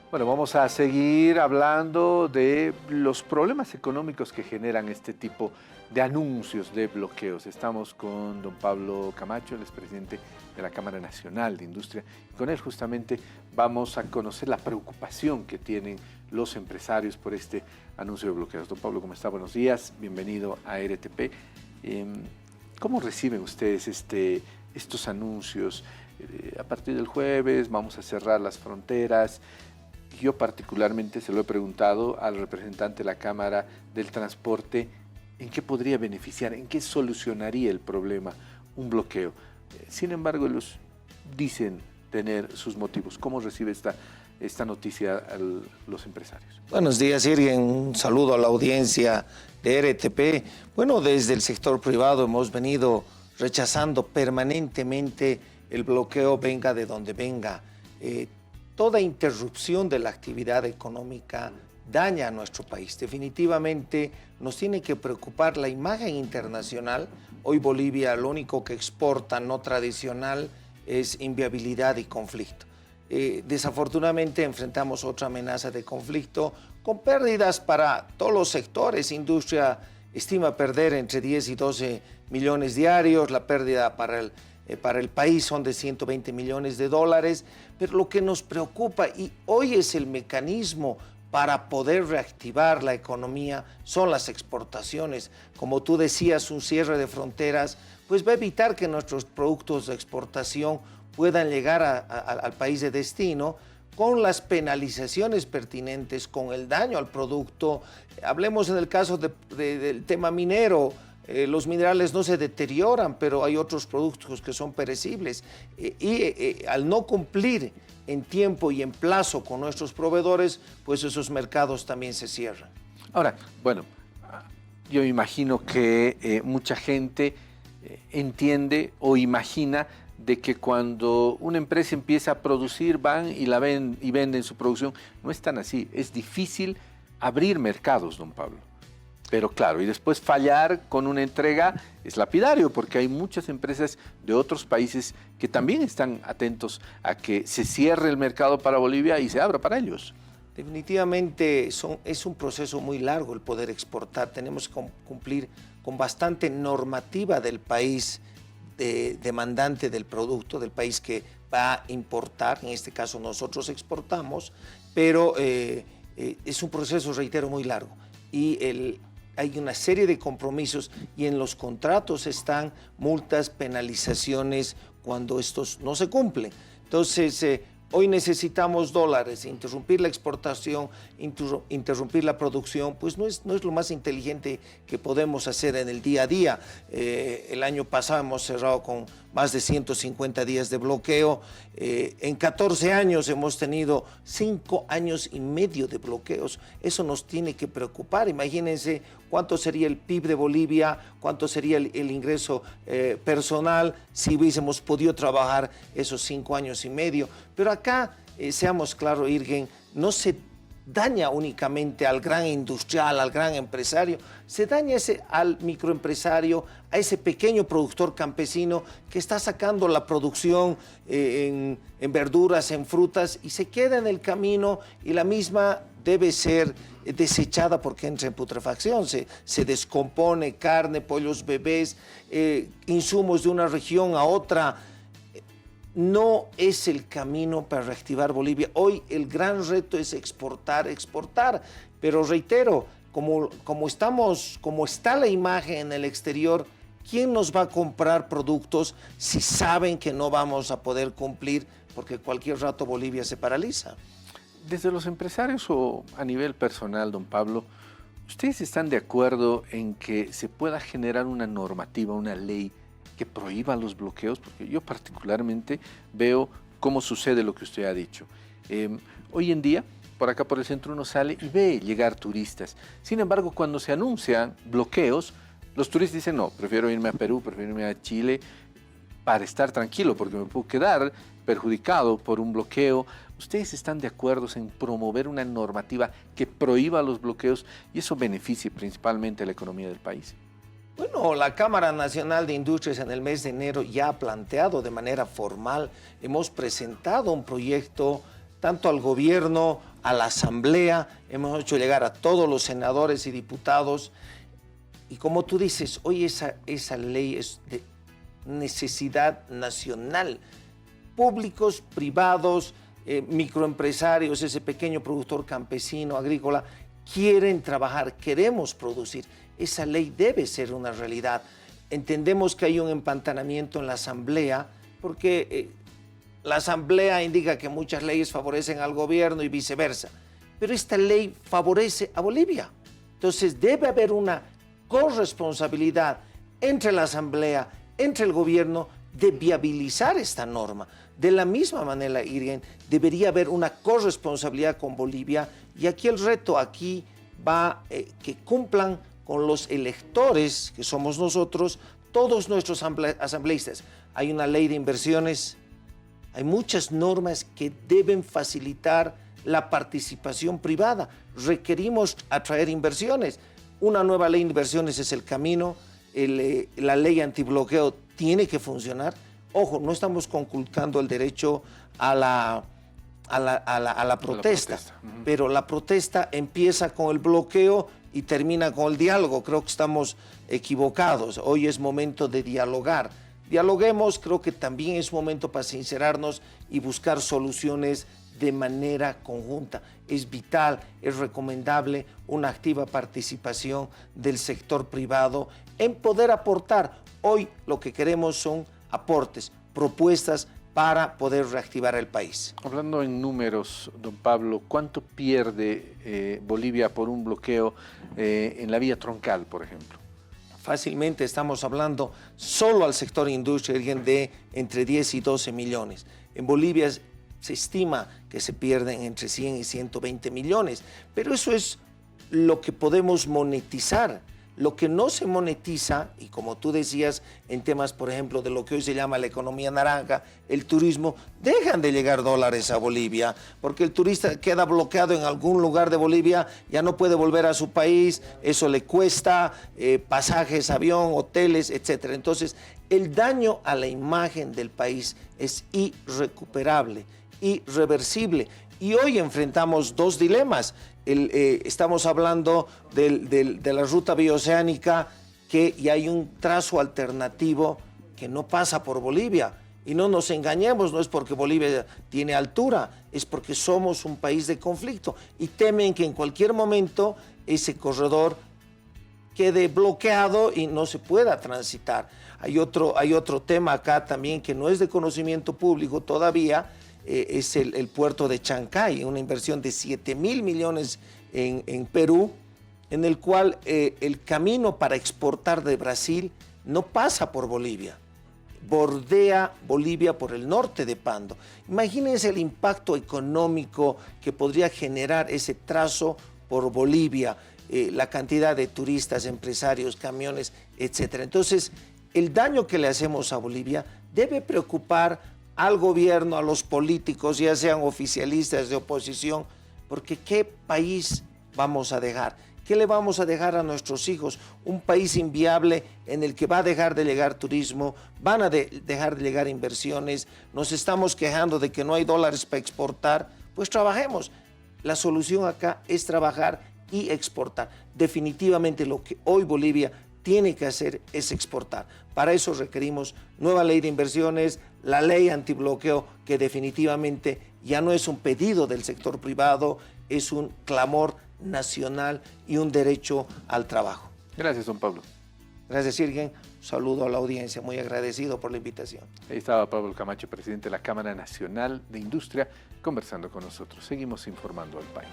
Bueno, vamos a seguir hablando de los problemas económicos que generan este tipo de anuncios de bloqueos. Estamos con don Pablo Camacho, el expresidente de la Cámara Nacional de Industria, y con él justamente vamos a conocer la preocupación que tienen los empresarios por este anuncio de bloqueos. Don Pablo, ¿cómo está? Buenos días, bienvenido a RTP. ¿Cómo reciben ustedes estos anuncios? A partir del jueves vamos a cerrar las fronteras. Yo particularmente se lo he preguntado al representante de la Cámara del Transporte, ¿en qué podría beneficiar, en qué solucionaría el problema un bloqueo? Sin embargo, ellos dicen tener sus motivos. ¿Cómo recibe esta noticia a los empresarios? Buenos días, Irgen. Un saludo a la audiencia de RTP. Bueno, desde el sector privado hemos venido rechazando permanentemente el bloqueo, venga de donde venga. Toda interrupción de la actividad económica daña a nuestro país. Definitivamente nos tiene que preocupar la imagen internacional. Hoy Bolivia lo único que exporta no tradicional es inviabilidad y conflicto. Desafortunadamente enfrentamos otra amenaza de conflicto con pérdidas para todos los sectores. Industria estima perder entre 10 y 12 millones diarios, la pérdida para el país son de 120 millones de dólares, pero lo que nos preocupa, y hoy es el mecanismo para poder reactivar la economía, son las exportaciones. Como tú decías, un cierre de fronteras pues va a evitar que nuestros productos de exportación puedan llegar al país de destino con las penalizaciones pertinentes, con el daño al producto. Hablemos en el caso del tema minero. Los minerales no se deterioran, pero hay otros productos que son perecibles. Al no cumplir en tiempo y en plazo con nuestros proveedores, pues esos mercados también se cierran. Ahora, bueno, yo imagino que mucha gente entiende o imagina de que cuando una empresa empieza a producir, van y venden su producción. No es tan así. Es difícil abrir mercados, don Pablo. Pero claro, y después fallar con una entrega es lapidario, porque hay muchas empresas de otros países que también están atentos a que se cierre el mercado para Bolivia y se abra para ellos. Definitivamente es un proceso muy largo el poder exportar. Tenemos que cumplir con bastante normativa del país demandante del producto, del país que va a importar. En este caso nosotros exportamos, pero es un proceso, reitero, muy largo. Y hay una serie de compromisos y en los contratos están multas, penalizaciones cuando estos no se cumplen. Entonces, hoy necesitamos dólares, interrumpir la exportación, interrumpir la producción, pues no es lo más inteligente que podemos hacer en el día a día. El año pasado hemos cerrado con más de 150 días de bloqueo. En 14 años hemos tenido 5 años y medio de bloqueos. Eso nos tiene que preocupar. Imagínense cuánto sería el PIB de Bolivia, cuánto sería el ingreso personal si hubiésemos podido trabajar esos 5 años y medio. Pero acá, seamos claros, Irgen, no se daña únicamente al gran industrial, al gran empresario, se daña al microempresario, a ese pequeño productor campesino que está sacando la producción en verduras, en frutas, y se queda en el camino, y la misma debe ser desechada porque entra en putrefacción, se descompone carne, pollos, bebés, insumos de una región a otra. No es el camino para reactivar Bolivia. Hoy el gran reto es exportar, pero reitero, como está la imagen en el exterior, ¿quién nos va a comprar productos si saben que no vamos a poder cumplir? Porque cualquier rato Bolivia se paraliza. Desde los empresarios o a nivel personal, don Pablo, ¿ustedes están de acuerdo en que se pueda generar una normativa, una ley que prohíba los bloqueos? Porque yo particularmente veo cómo sucede lo que usted ha dicho. Hoy en día, por acá por el centro uno sale y ve llegar turistas. Sin embargo, cuando se anuncian bloqueos, los turistas dicen, no, prefiero irme a Perú, prefiero irme a Chile para estar tranquilo, porque me puedo quedar perjudicado por un bloqueo. ¿Ustedes están de acuerdo en promover una normativa que prohíba los bloqueos y eso beneficie principalmente a la economía del país? Bueno, la Cámara Nacional de Industrias en el mes de enero ya ha planteado de manera formal, hemos presentado un proyecto tanto al gobierno, a la Asamblea, hemos hecho llegar a todos los senadores y diputados. Y como tú dices, hoy esa ley es de necesidad nacional. Públicos, privados, microempresarios, ese pequeño productor campesino, agrícola, quieren trabajar, queremos producir. Esa ley debe ser una realidad. Entendemos que hay un empantanamiento en la Asamblea, porque la Asamblea indica que muchas leyes favorecen al gobierno y viceversa. Pero esta ley favorece a Bolivia. Entonces debe haber una corresponsabilidad entre la Asamblea, entre el gobierno, de viabilizar esta norma. De la misma manera, Irgen, debería haber una corresponsabilidad con Bolivia, y aquí el reto va que cumplan con los electores, que somos nosotros, todos nuestros asambleístas. Hay una ley de inversiones, hay muchas normas que deben facilitar la participación privada. Requerimos atraer inversiones. Una nueva ley de inversiones es el camino. La ley antibloqueo tiene que funcionar. Ojo, no estamos conculcando el derecho a la protesta, pero la protesta empieza con el bloqueo y termina con el diálogo. Creo que estamos equivocados. Hoy es momento de dialogar. Dialoguemos, creo que también es momento para sincerarnos y buscar soluciones de manera conjunta. Es vital, es recomendable una activa participación del sector privado en poder aportar. Hoy lo que queremos son aportes, propuestas para poder reactivar el país. Hablando en números, don Pablo, ¿cuánto pierde Bolivia por un bloqueo en la vía troncal, por ejemplo? Fácilmente estamos hablando solo al sector industria de entre 10 y 12 millones. En Bolivia se estima que se pierden entre 100 y 120 millones, pero eso es lo que podemos monetizar. Lo que no se monetiza, y como tú decías, en temas, por ejemplo, de lo que hoy se llama la economía naranja, el turismo, dejan de llegar dólares a Bolivia, porque el turista queda bloqueado en algún lugar de Bolivia, ya no puede volver a su país, eso le cuesta pasajes, avión, hoteles, etc. Entonces, el daño a la imagen del país es irrecuperable, irreversible. Y hoy enfrentamos dos dilemas. Estamos hablando de la ruta bioceánica, y hay un trazo alternativo que no pasa por Bolivia. Y no nos engañemos, no es porque Bolivia tiene altura, es porque somos un país de conflicto. Y temen que en cualquier momento ese corredor quede bloqueado y no se pueda transitar. Hay otro tema acá también que no es de conocimiento público todavía, es el puerto de Chancay, una inversión de 7.000 millones en Perú, en el cual el camino para exportar de Brasil no pasa por Bolivia, bordea Bolivia por el norte de Pando. Imagínense el impacto económico que podría generar ese trazo por Bolivia, la cantidad de turistas, empresarios, camiones, etc. Entonces, el daño que le hacemos a Bolivia debe preocupar al gobierno, a los políticos, ya sean oficialistas de oposición, porque ¿qué país vamos a dejar? ¿Qué le vamos a dejar a nuestros hijos? Un país inviable en el que va a dejar de llegar turismo, van a dejar de llegar inversiones, nos estamos quejando de que no hay dólares para exportar, pues trabajemos. La solución acá es trabajar y exportar. Definitivamente lo que hoy Bolivia tiene que hacer es exportar. Para eso requerimos nueva ley de inversiones, la ley antibloqueo, que definitivamente ya no es un pedido del sector privado, es un clamor nacional y un derecho al trabajo. Gracias, don Pablo. Gracias, Irgen. Un saludo a la audiencia, muy agradecido por la invitación. Ahí estaba Pablo Camacho, presidente de la Cámara Nacional de Industria, conversando con nosotros. Seguimos informando al país.